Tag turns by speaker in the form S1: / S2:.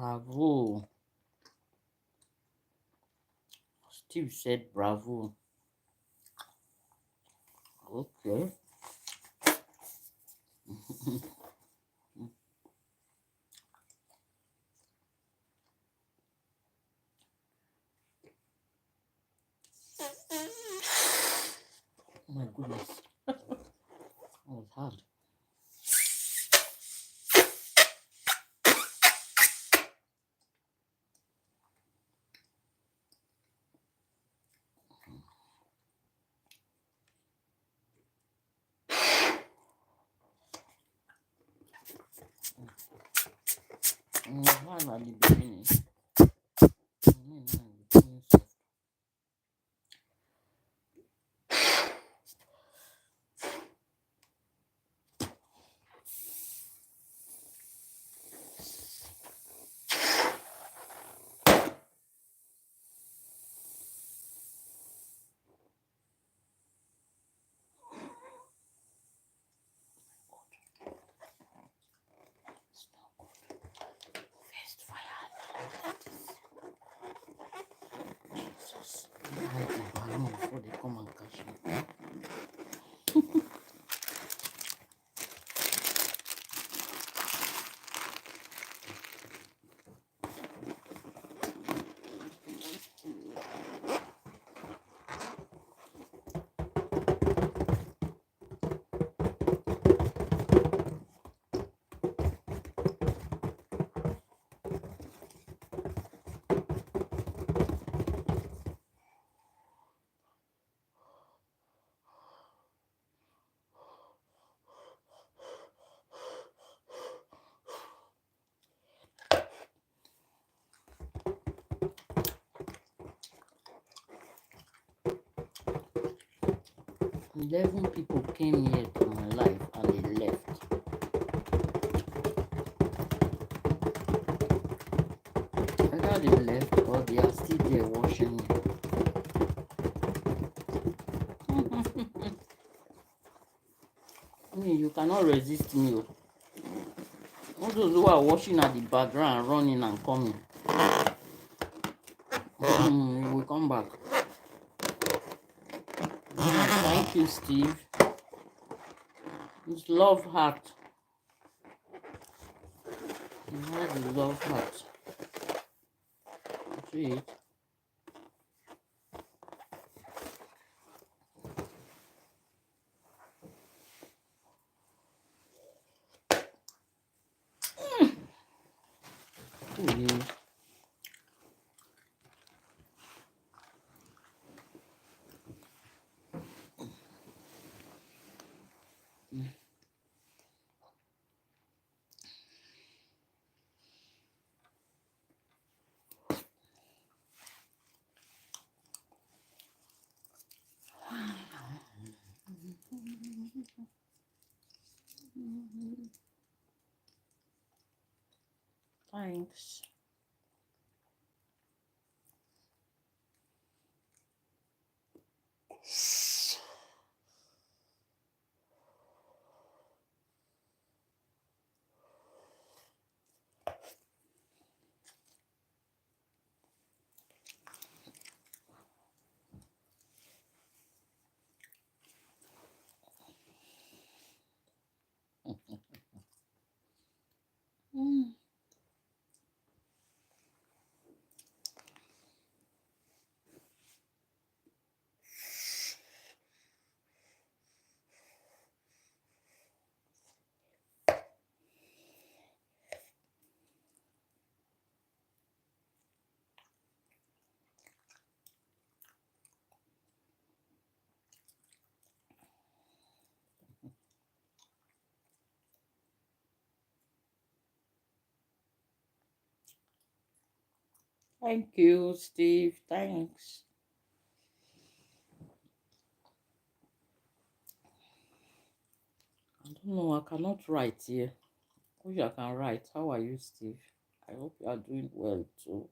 S1: Bravo. Steve said bravo. Okay. Oh my goodness. That was hard. Hard at the beginning. Soft. It's not good. First fire. Jesus. I hide the balloon before they come and catch me. Eleven people came here to my life and they left. Either they left or they are still there watching me. I mean, you cannot resist me. All those who are watching at the background, running and coming, you will come back. Thank you, Steve. It's love heart. You have the love heart. See it? Oh, yeah. Thanks. Mm. Thank you, Steve. Thanks. I don't know. I cannot write here. Wish I can write. How are you, Steve? I hope you are doing well too.